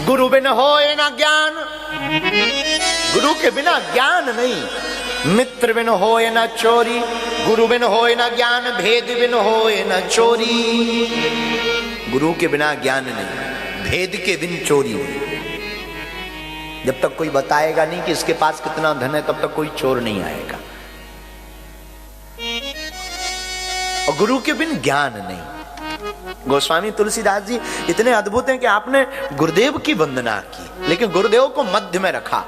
गुरु बिन होए ना ज्ञान, गुरु के बिना ज्ञान नहीं। मित्र बिन होए ना चोरी, गुरु बिन होए ना ज्ञान। भेद बिन होए ना चोरी, गुरु के बिना ज्ञान नहीं, भेद के बिन चोरी नहीं। जब तक कोई बताएगा नहीं कि इसके पास कितना धन है, तब तक कोई चोर नहीं आएगा। और गुरु के बिन ज्ञान नहीं। गोस्वामी तुलसीदास जी इतने अद्भुत हैं कि आपने गुरुदेव की वंदना की, लेकिन गुरुदेव को मध्य में रखा।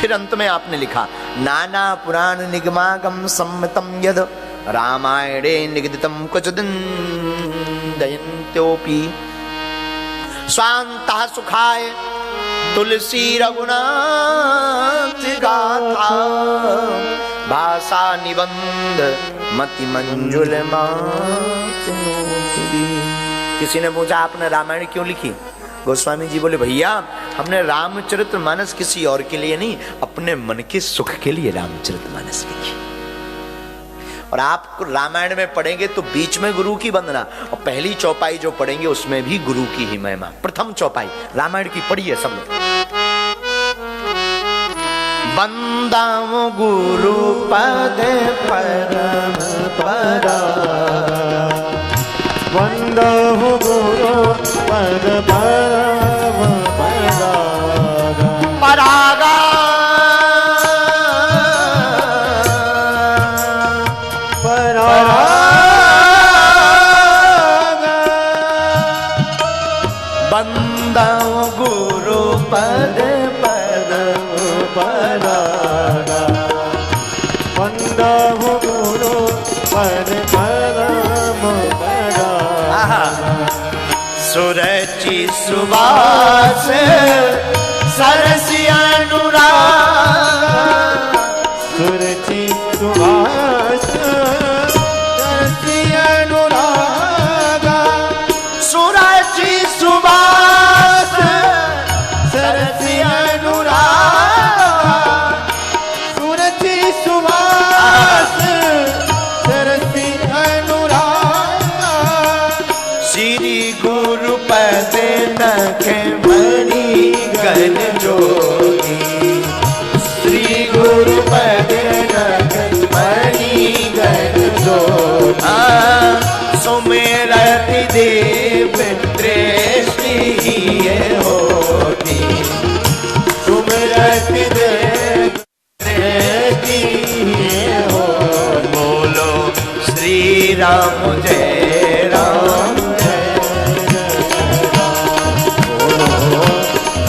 फिर अंत में आपने लिखा, नाना पुराण निगमागम सम्मतम यद रामायणे निगदितम क्वचिदिन दयन्त्योपि स्वान्तः सुखाय तुलसी रघुनाथ गाथा भाषा निबंध मति मंजुल मातनोहरी। किसी ने पूछा आपने रामायण क्यों लिखी? गोस्वामी जी बोले, भैया हमने रामचरितमानस किसी और के लिए नहीं, अपने मन के सुख के लिए रामचरितमानस लिखी। और आप रामायण में पढ़ेंगे तो बीच में गुरु की वंदना, और पहली चौपाई जो पढ़ेंगे उसमें भी गुरु की ही महिमा। प्रथम चौपाई रामायण की पढ़िए सब लोग। वंदम गुरु पद परम परा, वंदहु गुरु पद परम परा, परागा परागा, वंदम गुरु पद परम परागा, वंदहु गुरु पद परम परागा। सुरचि सुवास सरसि अनुराग, सुरचि सुवास सरसि अनुराग, सुरचि सुवास सरसि अनुराग, सुरचि सुवास सरसि अनुराग। श्री गुरु पद नख मणि गल जोगी, श्री गुरु पद नख मणि गल जोगी। सुमेरति देव दृष्टि होती, सुमिरति देव दृष्टि हो। बोलो श्री राम जय राम,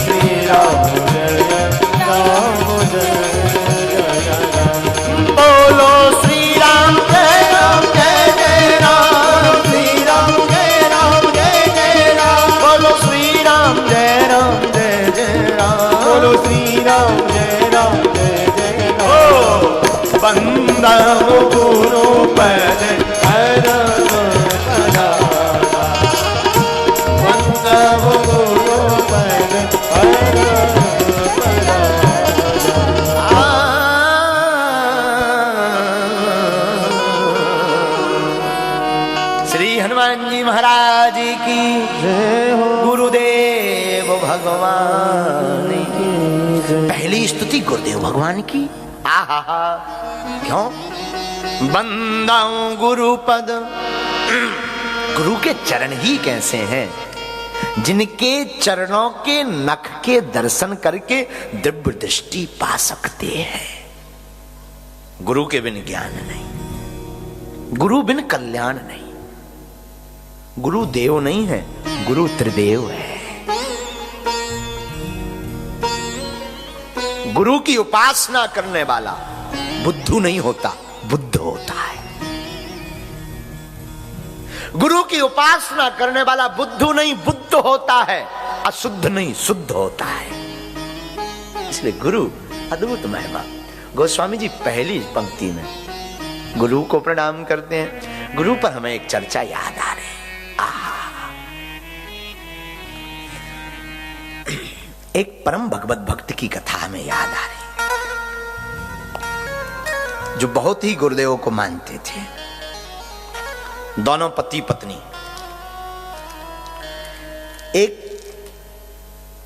श्री राम जय राम जय जय राम। बोलो श्री राम जय राम जय जय राम, श्री राम जय राम जय जय राम। बोलो श्री राम जय राम जय जय राम, बोलो श्री राम जय राम जय जय राम। वंदम गुरु पद परम परागा, वंदम गुरु पद परम परागा। श्री हनुमान जी महाराज की जय हो, गुरुदेव भगवान की। पहली स्तुति गुरुदेव भगवान की। आहा, क्यों? बंदाऊं गुरु पद, गुरु के चरण ही कैसे हैं, जिनके चरणों के नख के दर्शन करके दिव्य दृष्टि पा सकते हैं। गुरु के बिन ज्ञान नहीं, गुरु बिन कल्याण नहीं। गुरु देव नहीं है, गुरु त्रिदेव है। गुरु की उपासना करने वाला बुद्धू नहीं होता, बुद्ध होता है। गुरु की उपासना करने वाला बुद्धू नहीं, बुद्ध होता है। अशुद्ध नहीं, शुद्ध होता है। इसलिए गुरु अद्भुत महिमा। गोस्वामी जी पहली पंक्ति में गुरु को प्रणाम करते हैं। गुरु पर हमें एक चर्चा याद आ रही। एक परम भगवत भक्त की कथा हमें याद आ रही, जो बहुत ही गुरुदेव को मानते थे। दोनों पति पत्नी। एक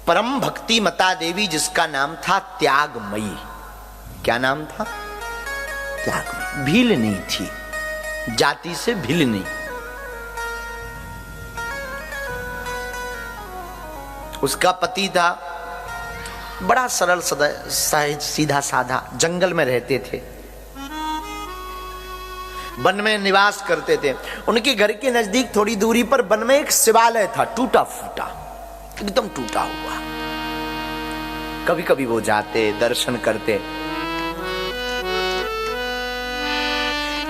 परम भक्ति मता देवी, जिसका नाम था त्यागमयी। क्या नाम था? त्यागमयी। भील नहीं थी, जाति से भील नहीं। उसका पति था बड़ा सरल सीधा साधा, जंगल में रहते थे, वन में निवास करते थे। उनके घर के नजदीक थोड़ी दूरी पर वन में एक शिवालय था, टूटा फूटा, एकदम टूटा हुआ। कभी कभी वो जाते, दर्शन करते।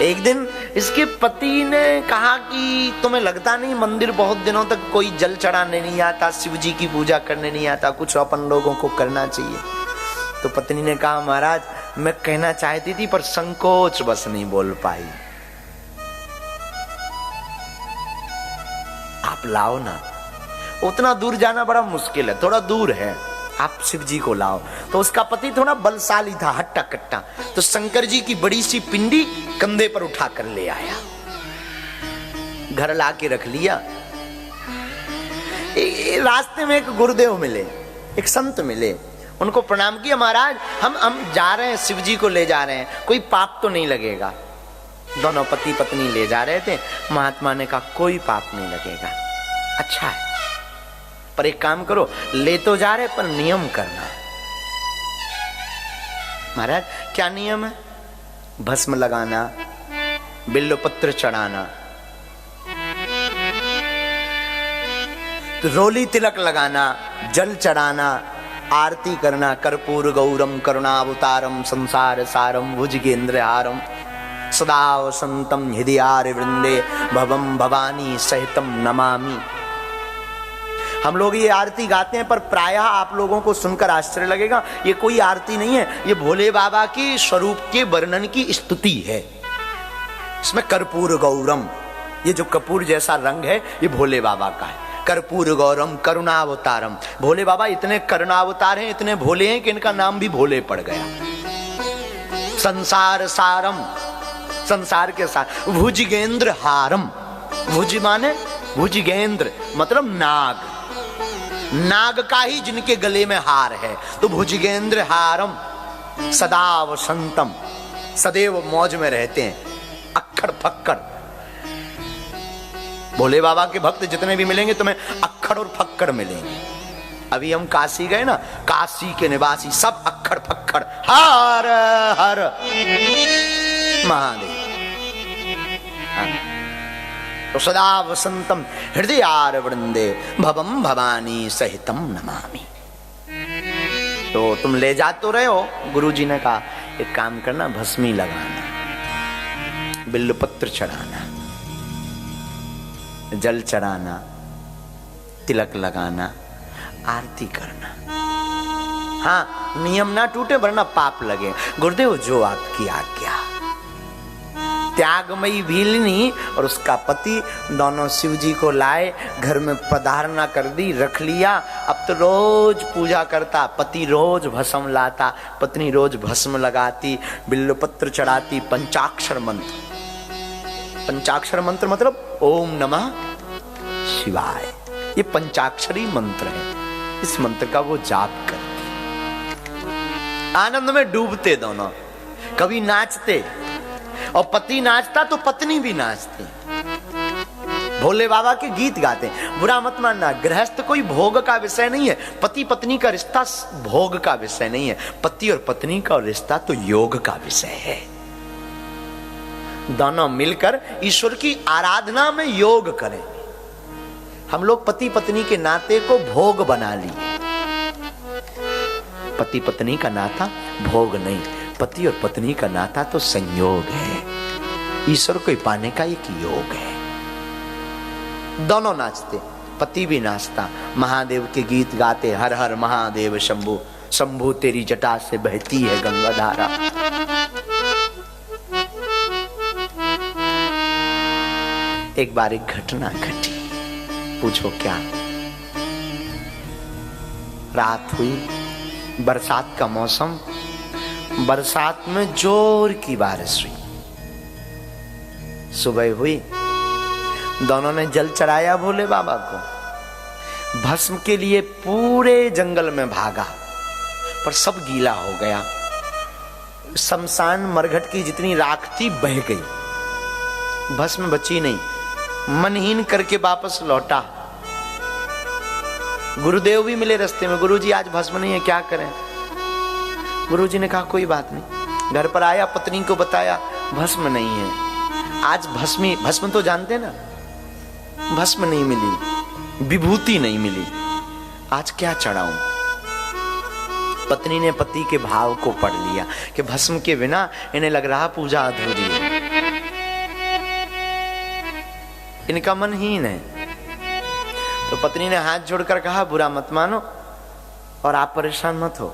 एक दिन इसके पति ने कहा कि तुम्हें लगता नहीं मंदिर बहुत दिनों तक कोई जल चढ़ाने नहीं आता, शिव जी की पूजा करने नहीं आता, कुछ अपन लोगों को करना चाहिए। तो पत्नी ने कहा महाराज मैं कहना चाहती थी पर संकोच बस नहीं बोल पाई। आप लाओ ना, उतना दूर जाना बड़ा मुश्किल है, थोड़ा दूर है, आप शिव जी को लाओ। तो उसका पति थोड़ा बलशाली था, हट्टा कट्टा, तो शंकर जी की बड़ी सी पिंडी कंधे पर उठा कर ले आया, घर ला के रख लिया। रास्ते में एक गुरुदेव मिले, एक संत मिले, उनको प्रणाम किया, महाराज हम जा रहे हैं, शिव जी को ले जा रहे हैं, कोई पाप तो नहीं लगेगा? दोनों पति पत्नी ले जा रहे थे। महात्मा ने कहा कोई पाप नहीं लगेगा। अच्छा है, पर एक काम करो, ले तो जा रहे पर नियम करना। महाराज क्या नियम है? भस्म लगाना, बिल्वपत्र चढ़ाना, तो रोली तिलक लगाना, जल चढ़ाना, आरती करना, कर्पूर गौरम करुणावतारम संसार सारम भुजगेंद्रहारम सदा वसंतम हृदयार वृंदे भवम भवानी सहितम नमामि। हम लोग ये आरती गाते हैं, पर प्रायः आप लोगों को सुनकर आश्चर्य लगेगा, ये कोई आरती नहीं है, ये भोले बाबा के स्वरूप के वर्णन की स्तुति है। इसमें कर्पूर गौरम, ये जो कपूर जैसा रंग है ये भोले बाबा का है। कर्पूर गौरम करुणावतारम, भोले बाबा इतने करुणावतार हैं, इतने भोले हैं कि इनका नाम भी भोले पड़ गया। संसार सारम, संसार के साथ, भुजगेंद्र हारम, भुज माने भुजगेंद्र मतलब नाग, नाग का ही जिनके गले में हार है, तो भुजगेंद्र हारम सदा वसंतम, सदैव मौज में रहते हैं, अक्खड़ फक्कड़। भोले बाबा के भक्त जितने भी मिलेंगे तुम्हें अक्खड़ और फक्कड़ मिलेंगे। अभी हम काशी गए ना, काशी के निवासी सब अक्खड़ फक्कड़, हर हर महादेव। तो सदा वसंतम हृदयार वृंदे भवम भवानी सहितम नमामि। तो तुम ले जा तो रहे हो, गुरुजी ने कहा एक काम करना, भस्मी लगाना, बिल्वपत्र चढ़ाना, जल चढ़ाना, तिलक लगाना, आरती करना। हाँ, नियम ना टूटे वरना पाप लगे। गुरुदेव जो आपकी आज्ञा। त्यागमयी भीलनी और उसका पति दोनों शिव जी को लाए, घर में पधारना कर दी, रख लिया। अब तो रोज पूजा करता, पति रोज भस्म लाता, पत्नी रोज भस्म लगाती, बिल्वपत्र चढ़ाती, पंचाक्षर मंत्र। पंचाक्षर मंत्र मतलब ओम नमः शिवाय, ये पंचाक्षरी मंत्र है। इस मंत्र का वो जाप करती, आनंद में डूबते दोनों। कभी नाचते, और पति नाचता तो पत्नी भी नाचती, भोले बाबा के गीत गाते। बुरा मत मानना, गृहस्थ कोई भोग का विषय नहीं है, पति पत्नी का रिश्ता भोग का विषय नहीं है, पति और पत्नी का रिश्ता तो योग का विषय है। दोनों मिलकर ईश्वर की आराधना में योग करें। हम लोग पति पत्नी के नाते को भोग बना लिए। पति पत्नी का नाता भोग नहीं, पति और पत्नी का नाता तो संयोग है, ईश्वर को पाने का एक योग है। दोनों नाचते, पति भी नाचता, महादेव के गीत गाते, हर हर महादेव शंभु, शंभु तेरी जटा से बहती है गंगा धारा। एक बार एक घटना घटी, पूछो क्या। रात हुई, बरसात का मौसम, बरसात में जोर की बारिश हुई। सुबह हुई, दोनों ने जल चढ़ाया भोले बाबा को। भस्म के लिए पूरे जंगल में भागा, पर सब गीला हो गया। शमशान मरघट की जितनी राख थी बह गई, भस्म बची नहीं। मनहीन करके वापस लौटा। गुरुदेव भी मिले रास्ते में, गुरुजी आज भस्म नहीं है, क्या करें? गुरुजी ने कहा कोई बात नहीं। घर पर आया, पत्नी को बताया भस्म नहीं है आज। भस्म तो जानते ना, भस्म नहीं मिली, विभूति नहीं मिली, आज क्या चढ़ाऊं? पत्नी ने पति के भाव को पढ़ लिया कि भस्म के बिना इन्हें लग रहा पूजा अधूरी है, इनका मन हीन है। तो पत्नी ने हाथ जोड़कर कहा बुरा मत मानो और आप परेशान मत हो,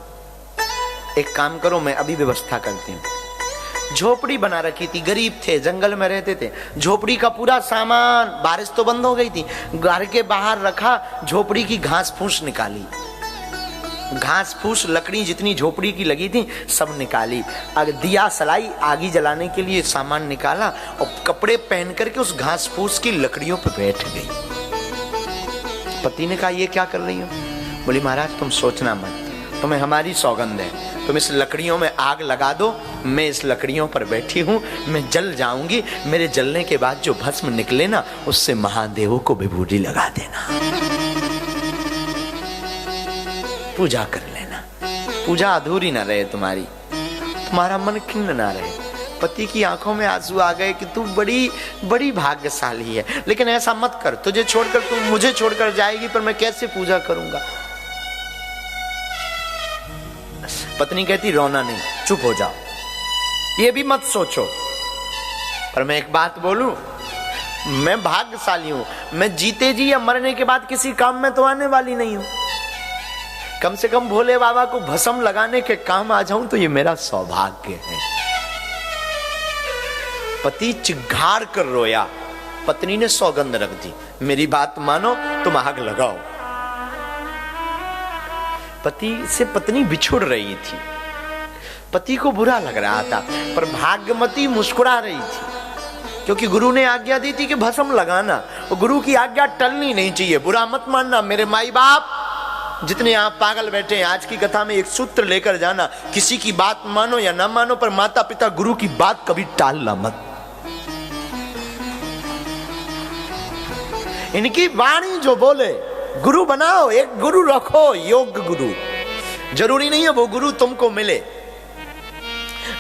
एक काम करो, मैं अभी व्यवस्था करती हूँ। झोपड़ी बना रखी थी, गरीब थे, जंगल में रहते थे। झोपड़ी का पूरा सामान, बारिश तो बंद हो गई थी, घर के बाहर रखा, झोपड़ी की घास फूस निकाली, घास फूस लकड़ी जितनी झोपड़ी की लगी थी सब निकाली, दिया सलाई आगी जलाने के लिए सामान निकाला और कपड़े पहन करके उस घास फूस की लकड़ियों पर बैठ गई। पति ने कहा ये क्या कर रही हो? बोली महाराज तुम सोचना मत, तुम्हें हमारी सौगंध है, तुम इस लकड़ियों में आग लगा दो, मैं इस लकड़ियों पर बैठी हूं, मैं जल जाऊंगी, मेरे जलने के बाद जो भस्म निकले ना उससे महादेवों को विभूति लगा देना, पूजा कर लेना, पूजा अधूरी ना रहे तुम्हारी, तुम्हारा मन खिन्न ना रहे। पति की आंखों में आंसू आ गए कि तू बड़ी बड़ी भाग्यशाली है, लेकिन ऐसा मत कर, तुझे छोड़कर तू मुझे छोड़कर जाएगी, पर मैं कैसे पूजा करूंगा? पत्नी कहती रोना नहीं, चुप हो जाओ, ये भी मत सोचो। पर मैं एक बात बोलूं, मैं भाग्यशाली हूं, मैं जीते जी या मरने के बाद किसी काम में तो आने वाली नहीं हूं, कम से कम भोले बाबा को भस्म लगाने के काम आ जाऊं तो ये मेरा सौभाग्य है। पति चिघाड़ कर रोया, पत्नी ने सौगंध रख दी, मेरी बात मानो तुम आग लगाओ। पति से पत्नी बिछुड़ रही थी, पति को बुरा लग रहा था, पर भाग्यमती मुस्कुरा रही थी, क्योंकि गुरु ने आज्ञा दी थी कि भस्म लगाना, और गुरु की आज्ञा टलनी नहीं चाहिए। बुरा मत मानना मेरे माई बाप, जितने आप पागल बैठे हैं, आज की कथा में एक सूत्र लेकर जाना, किसी की बात मानो या ना मानो, पर माता पिता गुरु की बात कभी टालना मत। इनकी वाणी जो बोले गुरु बनाओ, एक गुरु रखो, योग्य गुरु। जरूरी नहीं है वो गुरु तुमको मिले,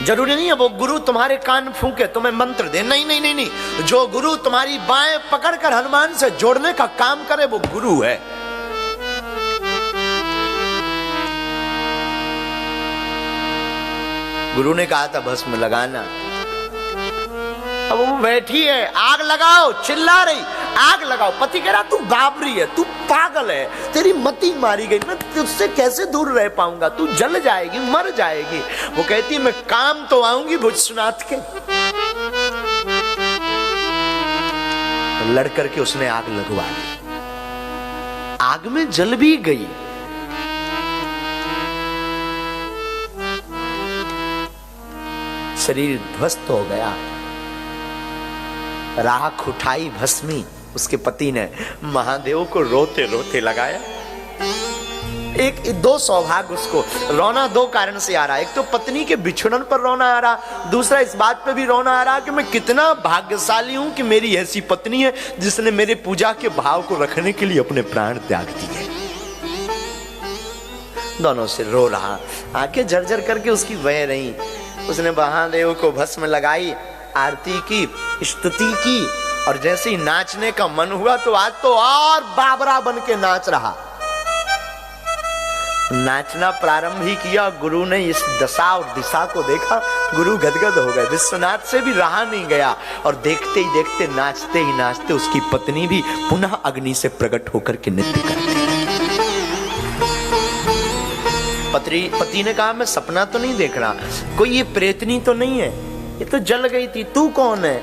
जरूरी नहीं है वो गुरु तुम्हारे कान फूंके, तुम्हें मंत्र दे, नहीं नहीं नहीं नहीं, जो गुरु तुम्हारी बाएं पकड़कर हनुमान से जोड़ने का काम करे वो गुरु है। गुरु ने कहा था भस्म लगाना, अब वो बैठी है, आग लगाओ, चिल्ला रही आग लगाओ। पति कह रहा तू बाबरी है, तू पागल है, तेरी मति मारी गई, मैं तुझसे कैसे दूर रह पाऊंगा, तू जल जाएगी, मर जाएगी। वो कहती है मैं काम तो आऊंगी भुजनाथ के। लड़ करके उसने आग लगवा दी, आग में जल भी गई। शरीर ध्वस्त हो गया, राख उठाई भस्मी, उसके पति ने महादेव को रोते रोते लगाया। एक दो सौभाग्य उसको रोना दो कारण से आ रहा है, एक तो पत्नी के बिछड़न पर रोना आ रहा, दूसरा इस बात पे भी रोना आ रहा कि मैं कितना भाग्यशाली हूं कि मेरी ऐसी पत्नी है जिसने मेरे पूजा के भाव को रखने के लिए अपने प्राण त्याग दिए। दोनों से रो रहा, आंखें झरझर करके उसकी बह रही। उसने महादेव को भस्म लगाई, आरती की, स्तुति की, और जैसे ही नाचने का मन हुआ तो आज तो और बाबरा बन के नाच रहा। नाचना प्रारंभ ही किया, गुरु ने इस दशा और दिशा को देखा, गुरु गदगद हो गए, विश्वनाथ से भी रहा नहीं गया, और देखते ही देखते, नाचते ही नाचते उसकी पत्नी भी पुनः अग्नि से प्रकट होकर के नृत्य करती। पति ने कहा मैं सपना तो नहीं देख रहा, कोई ये प्रेतनी तो नहीं है, ये तो जल गई थी, तू कौन है?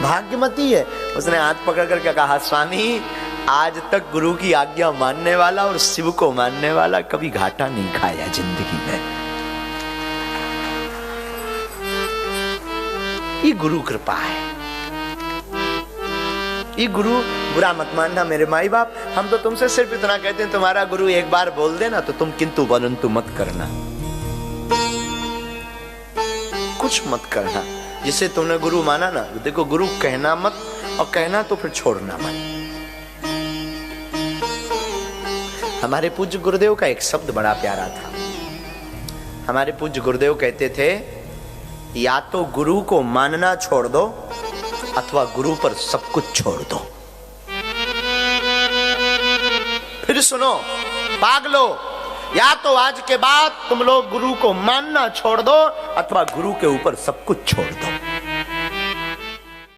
भाग्यमती है। उसने हाथ पकड़ करके कहा स्वामी, आज तक गुरु की आज्ञा मानने वाला और शिव को मानने वाला कभी घाटा नहीं खाया जिंदगी में। ये गुरु कृपा है, ये गुरु बुरा मत मानना मेरे माई बाप, हम तो तुमसे सिर्फ इतना कहते हैं तुम्हारा गुरु एक बार बोल देना तो तुम किंतु परंतु मत करना, कुछ मत करना। जिसे तुमने गुरु माना ना, देखो गुरु कहना मत, और कहना तो फिर छोड़ना मत। हमारे पूज्य गुरुदेव का एक शब्द बड़ा प्यारा था। हमारे पूज्य गुरुदेव कहते थे, या तो गुरु को मानना छोड़ दो अथवा गुरु पर सब कुछ छोड़ दो। फिर सुनो पागलो, या तो आज के बाद तुम लोग गुरु को मानना छोड़ दो अथवा गुरु के ऊपर सब कुछ छोड़ दो।